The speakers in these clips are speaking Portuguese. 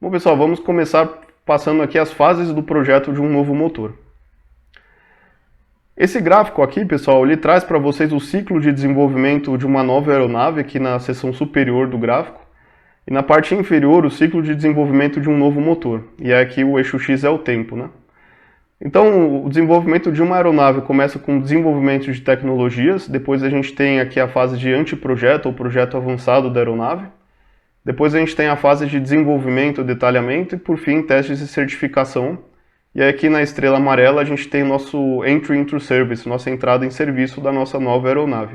Bom, pessoal, vamos começar passando aqui as fases do projeto de um novo motor. Esse gráfico aqui, pessoal, ele traz para vocês o ciclo de desenvolvimento de uma nova aeronave aqui na seção superior do gráfico. E na parte inferior, o ciclo de desenvolvimento de um novo motor. E aqui o eixo X é o tempo, né? Então, o desenvolvimento de uma aeronave começa com o desenvolvimento de tecnologias, depois a gente tem aqui a fase de anteprojeto ou projeto avançado da aeronave. Depois a gente tem a fase de desenvolvimento, detalhamento e, por fim, testes de certificação. E aqui na estrela amarela a gente tem o nosso Entry into Service, nossa entrada em serviço da nossa nova aeronave.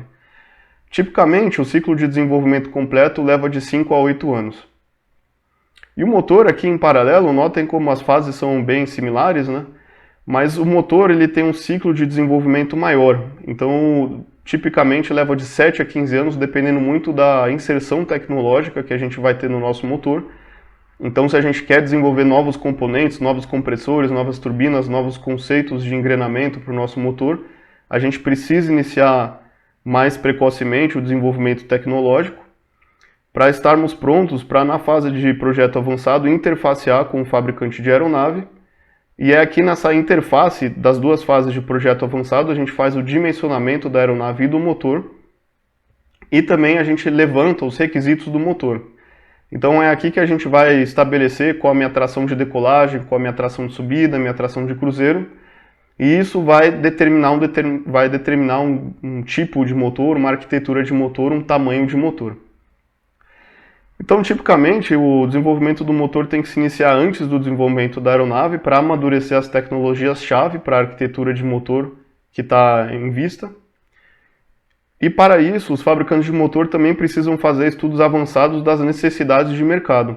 Tipicamente, o ciclo de desenvolvimento completo leva de 5 a 8 anos. E o motor aqui em paralelo, notem como as fases são bem similares, né? Mas o motor ele tem um ciclo de desenvolvimento maior. Então, tipicamente leva de 7 a 15 anos, dependendo muito da inserção tecnológica que a gente vai ter no nosso motor. Então, se a gente quer desenvolver novos componentes, novos compressores, novas turbinas, novos conceitos de engrenamento para o nosso motor, a gente precisa iniciar mais precocemente o desenvolvimento tecnológico para estarmos prontos para, na fase de projeto avançado, interfacear com o fabricante de aeronave. E é aqui nessa interface das duas fases de projeto avançado, a gente faz o dimensionamento da aeronave e do motor, e também a gente levanta os requisitos do motor. Então é aqui que a gente vai estabelecer qual a minha tração de decolagem, qual a minha tração de subida, minha tração de cruzeiro, e isso vai determinar um tipo de motor, uma arquitetura de motor, um tamanho de motor. Então, tipicamente, o desenvolvimento do motor tem que se iniciar antes do desenvolvimento da aeronave para amadurecer as tecnologias-chave para a arquitetura de motor que está em vista. E para isso, os fabricantes de motor também precisam fazer estudos avançados das necessidades de mercado.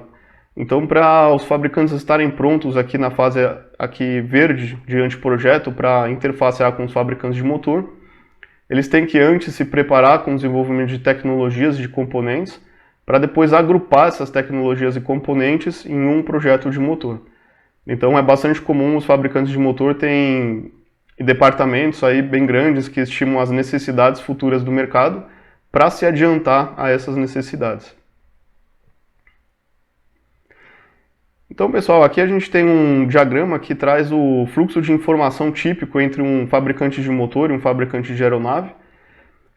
Então, para os fabricantes estarem prontos aqui na fase aqui verde de anteprojeto para interfacear com os fabricantes de motor, eles têm que antes se preparar com o desenvolvimento de tecnologias e de componentes, para depois agrupar essas tecnologias e componentes em um projeto de motor. Então é bastante comum os fabricantes de motor terem departamentos aí bem grandes que estimam as necessidades futuras do mercado para se adiantar a essas necessidades. Então, pessoal, aqui a gente tem um diagrama que traz o fluxo de informação típico entre um fabricante de motor e um fabricante de aeronave.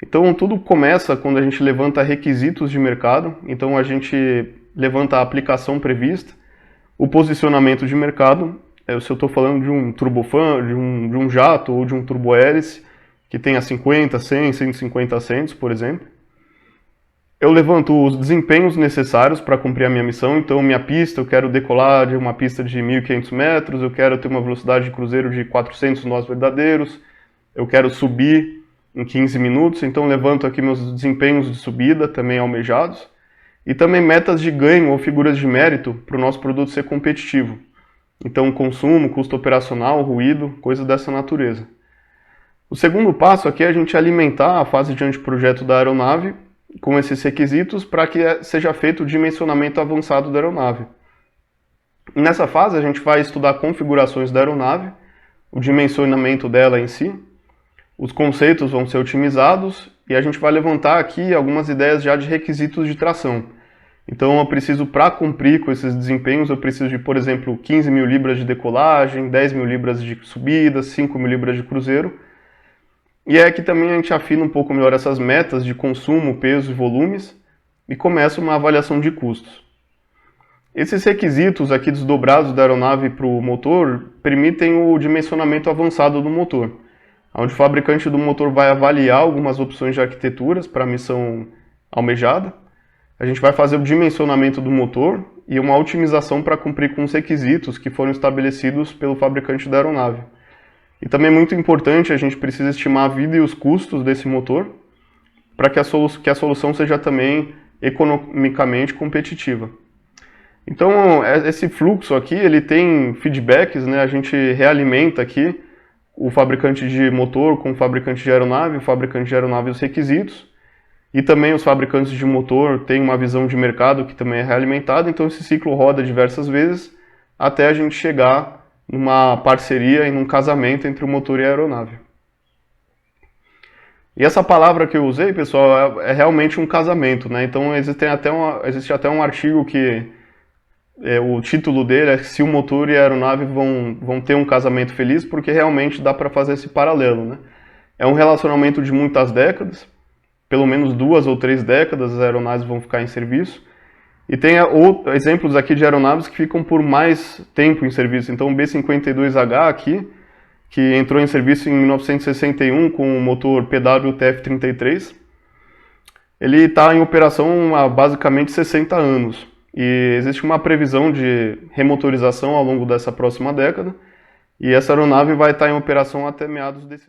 Então, tudo começa quando a gente levanta requisitos de mercado. Então, a gente levanta a aplicação prevista, o posicionamento de mercado. Se eu estou falando de um turbofan, de um jato ou de um turbohélice, que tenha 50, 100, 150 assentos, por exemplo. Eu levanto os desempenhos necessários para cumprir a minha missão. Então, minha pista, eu quero decolar de uma pista de 1.500 metros, eu quero ter uma velocidade de cruzeiro de 400 nós verdadeiros, eu quero subir em 15 minutos, então levanto aqui meus desempenhos de subida, também almejados, e também metas de ganho ou figuras de mérito para o nosso produto ser competitivo. Então consumo, custo operacional, ruído, coisas dessa natureza. O segundo passo aqui é a gente alimentar a fase de anteprojeto da aeronave com esses requisitos para que seja feito o dimensionamento avançado da aeronave. Nessa fase a gente vai estudar configurações da aeronave, o dimensionamento dela em si, os conceitos vão ser otimizados e a gente vai levantar aqui algumas ideias já de requisitos de tração. Então eu preciso, para cumprir com esses desempenhos, eu preciso de, por exemplo, 15 mil libras de decolagem, 10 mil libras de subida, 5 mil libras de cruzeiro. E é aqui também a gente afina um pouco melhor essas metas de consumo, peso e volumes e começa uma avaliação de custos. Esses requisitos aqui desdobrados da aeronave para o motor permitem o dimensionamento avançado do motor, onde o fabricante do motor vai avaliar algumas opções de arquiteturas para a missão almejada. A gente vai fazer o dimensionamento do motor e uma otimização para cumprir com os requisitos que foram estabelecidos pelo fabricante da aeronave. E também muito importante, a gente precisa estimar a vida e os custos desse motor para que a solução seja também economicamente competitiva. Então, esse fluxo aqui, ele tem feedbacks, né? A gente realimenta aqui o fabricante de motor com o fabricante de aeronave, o fabricante de aeronave os requisitos, e também os fabricantes de motor têm uma visão de mercado que também é realimentada, então esse ciclo roda diversas vezes até a gente chegar numa parceria e num casamento entre o motor e a aeronave. E essa palavra que eu usei, pessoal, é realmente um casamento, né? Então existe até um artigo que o título dele é Se o Motor e a Aeronave vão ter um casamento feliz, porque realmente dá para fazer esse paralelo, né? É um relacionamento de muitas décadas, pelo menos 2 ou 3 décadas as aeronaves vão ficar em serviço. E tem exemplos aqui de aeronaves que ficam por mais tempo em serviço. Então o B-52H aqui, que entrou em serviço em 1961 com o motor PW-TF-33, ele está em operação há basicamente 60 anos. E existe uma previsão de remotorização ao longo dessa próxima década. E essa aeronave vai estar em operação até meados desse